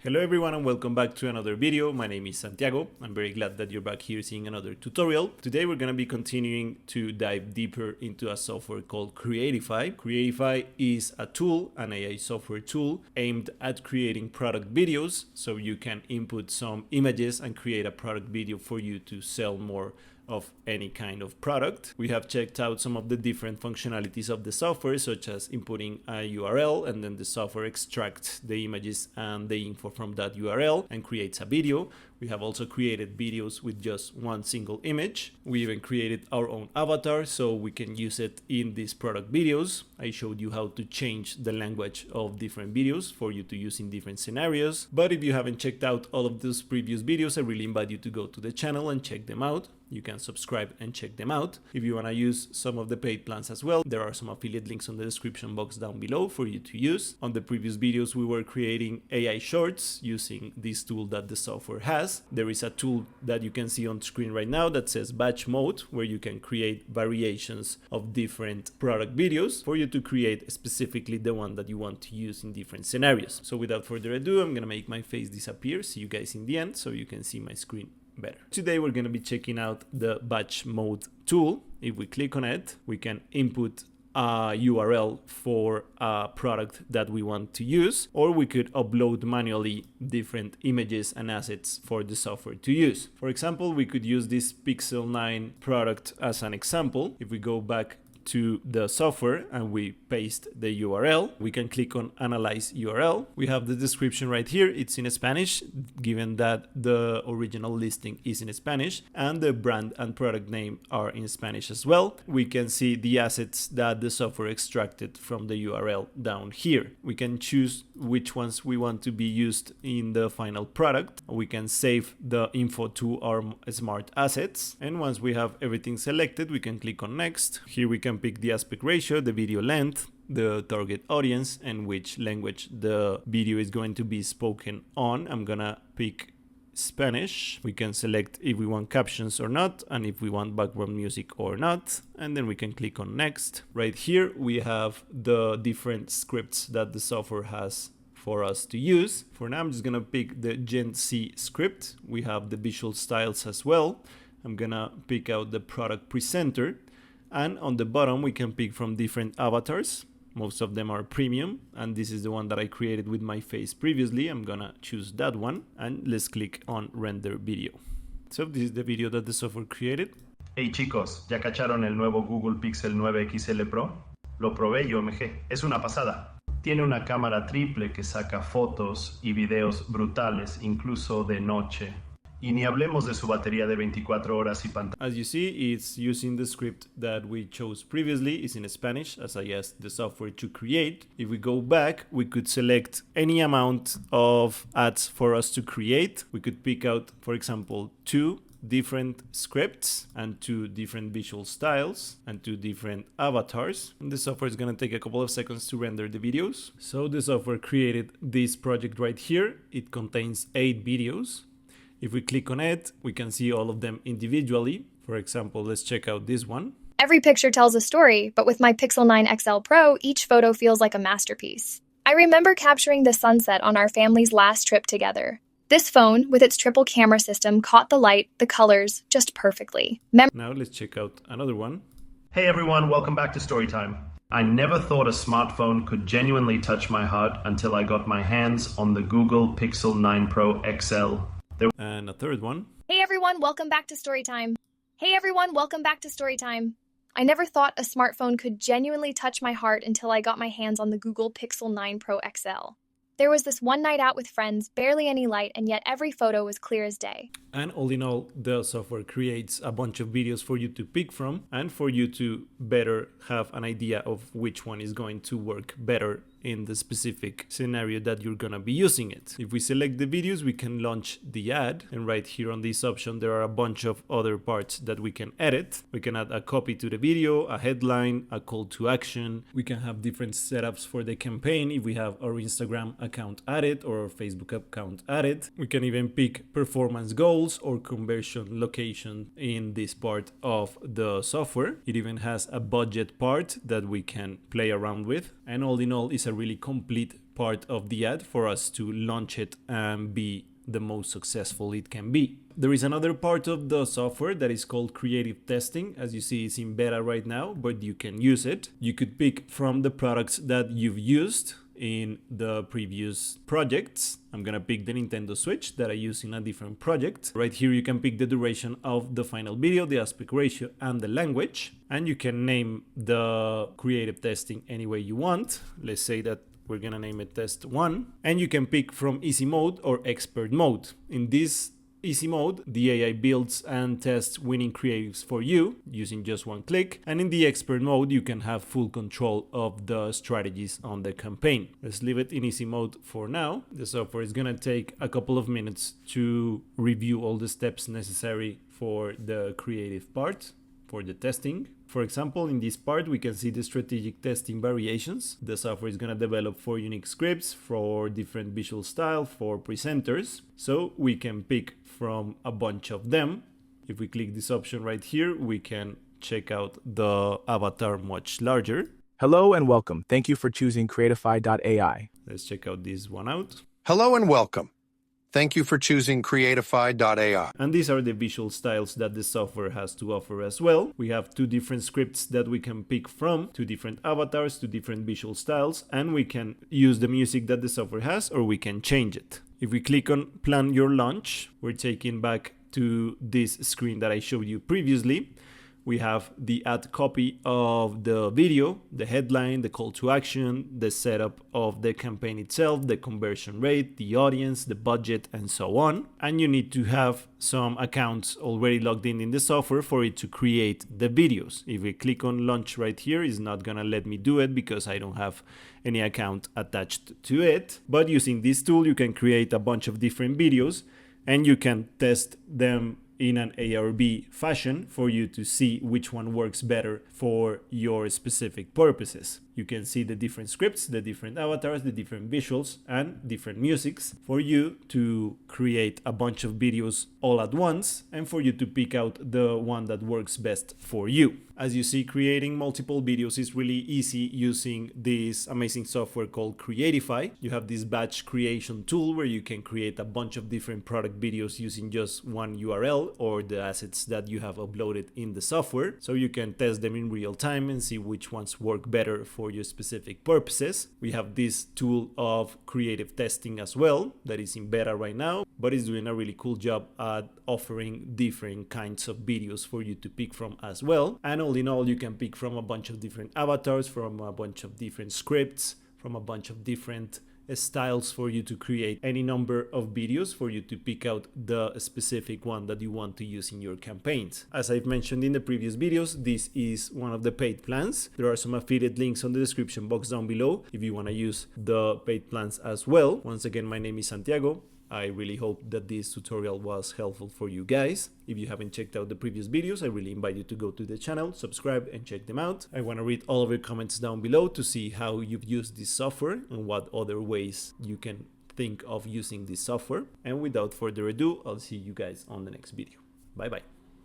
Hello everyone and welcome back to another video. My name is Santiago. I'm very glad that you're back here seeing another tutorial. Today we're going to be continuing to dive deeper into a software called Creatify. Creatify is a tool, an AI software tool aimed at creating product videos, so you can input some images and create a product video for you to sell more of any kind of product. We have checked out some of the different functionalities of the software, such as inputting a URL and then the software extracts the images and the info from that URL and creates a video. We have also created videos with just one single image. We even created our own avatar so we can use it in these product videos. I showed you how to change the language of different videos for you to use in different scenarios. But if you haven't checked out all of those previous videos, I really invite you to go to the channel and check them out. You can subscribe and check them out. If you want to use some of the paid plans as well, there are some affiliate links on the description box down below for you to use. On the previous videos, we were creating AI shorts using this tool that the software has. There is a tool that you can see on screen right now that says batch mode, where you can create variations of different product videos for you to create specifically the one that you want to use in different scenarios. So without further ado, I'm going to make my face disappear. See you guys in the end so you can see my screen better. Today we're going to be checking out the batch mode tool. If we click on it, we can input a URL for a product that we want to use, or we could upload manually different images and assets for the software to use. For example, we could use this Pixel 9 product as an example. If we go back to the software and we paste the URL, we can click on analyze URL. We have the description right here. It's in Spanish, given that the original listing is in Spanish and the brand and product name are in Spanish as well. We can see the assets that the software extracted from the URL down here. We can choose which ones we want to be used in the final product. We can save the info to our smart assets. And once we have everything selected, we can click on next. Here we can pick the aspect ratio, the video length, the target audience, and which language the video is going to be spoken on. I'm gonna pick Spanish. We can select if we want captions or not, and if we want background music or not, and then we can click on next. Right here we have the different scripts that the software has for us to use. For now I'm just gonna pick the Gen C script. We have the visual styles as well. I'm gonna pick out the product presenter, and on the bottom we can pick from different avatars. Most of them are premium, and this is the one that I created with my face previously. I'm gonna choose that one, and let's click on render video. So this is the video that the software created. Hey chicos, ¿ya cacharon el nuevo Google Pixel 9 XL Pro? Lo probé y OMG, es una pasada. Tiene una cámara triple que saca fotos y videos brutales, incluso de noche. Y ni hablemos de su batería de 24 horas y pantalla. As you see, it's using the script that we chose previously. It's in Spanish, as I asked the software to create. If we go back, we could select any amount of ads for us to create. We could pick out, for example, 2 different scripts and 2 different visual styles and 2 different avatars. And the software is going to take a couple of seconds to render the videos. So the software created this project right here. It contains 8 videos. If we click on it, we can see all of them individually. For example, let's check out this one. Every picture tells a story, but with my Pixel 9 XL Pro, each photo feels like a masterpiece. I remember capturing the sunset on our family's last trip together. This phone, with its triple camera system, caught the light, the colors, just perfectly. Now let's check out another one. Hey everyone, welcome back to Storytime. I never thought a smartphone could genuinely touch my heart until I got my hands on the Google Pixel 9 Pro XL. And a third one. Hey everyone, welcome back to Storytime. Hey everyone, welcome back to Storytime. I never thought a smartphone could genuinely touch my heart until I got my hands on the Google Pixel 9 Pro XL. There was this one night out with friends, barely any light, and yet every photo was clear as day. And all in all, the software creates a bunch of videos for you to pick from and for you to better have an idea of which one is going to work better in the specific scenario that you're gonna be using it. If we select the videos, we can launch the ad, and right here on this option there are a bunch of other parts that we can edit. We can add a copy to the video, a headline, a call to action. We can have different setups for the campaign if we have our Instagram account added or our Facebook account added. We can even pick performance goals or conversion location in this part of the software. It even has a budget part that we can play around with, and all in all, it's a really complete part of the ad for us to launch it and be the most successful it can be. There is another part of the software that is called creative testing. As you see, it's in beta right now, but you can use it. You could pick from the products that you've used in the previous projects. I'm gonna pick the Nintendo Switch that I use in a different project. Right here you can pick the duration of the final video, the aspect ratio, and the language, and you can name the creative testing any way you want. Let's say that we're gonna name it test 1, and you can pick from easy mode or expert mode. In this easy mode, the AI builds and tests winning creatives for you using just one click, and in the expert mode you can have full control of the strategies on the campaign. Let's leave it in easy mode for now. The software is gonna take a couple of minutes to review all the steps necessary for the creative part, for the testing. For example, in this part, we can see the strategic testing variations. The software is going to develop 4 unique scripts for different visual style for presenters. So we can pick from a bunch of them. If we click this option right here, we can check out the avatar much larger. Hello and welcome. Thank you for choosing Creatify.ai. Let's check out this one out. Hello and welcome. Thank you for choosing Creatify.ai. And these are the visual styles that the software has to offer as well. We have 2 different scripts that we can pick from, 2 different avatars, 2 different visual styles, and we can use the music that the software has, or we can change it. If we click on Plan Your Launch, we're taken back to this screen that I showed you previously. We have the ad copy of the video, the headline, the call to action, the setup of the campaign itself, the conversion rate, the audience, the budget, and so on. And you need to have some accounts already logged in the software for it to create the videos. If we click on launch right here, it's not gonna let me do it because I don't have any account attached to it. But using this tool, you can create a bunch of different videos and you can test them in an A/B fashion for you to see which one works better for your specific purposes. You can see the different scripts, the different avatars, the different visuals, and different musics for you to create a bunch of videos all at once and for you to pick out the one that works best for you. As you see, creating multiple videos is really easy using this amazing software called Creatify. You have this batch creation tool where you can create a bunch of different product videos using just one URL or the assets that you have uploaded in the software. So you can test them in real time and see which ones work better for your specific purposes. We have this tool of creative testing as well that is in beta right now, but is doing a really cool job at offering different kinds of videos for you to pick from as well. And all in all, you can pick from a bunch of different avatars, from a bunch of different scripts, from a bunch of different styles for you to create any number of videos for you to pick out the specific one that you want to use in your campaigns. As I've mentioned in the previous videos, this is one of the paid plans. There are some affiliate links on the description box down below if you want to use the paid plans as well. Once again, my name is Santiago. I really hope that this tutorial was helpful for you guys. If you haven't checked out the previous videos, I really invite you to go to the channel, subscribe, and check them out. I want to read all of your comments down below to see how you've used this software and what other ways you can think of using this software. And without further ado, I'll see you guys on the next video. Bye bye.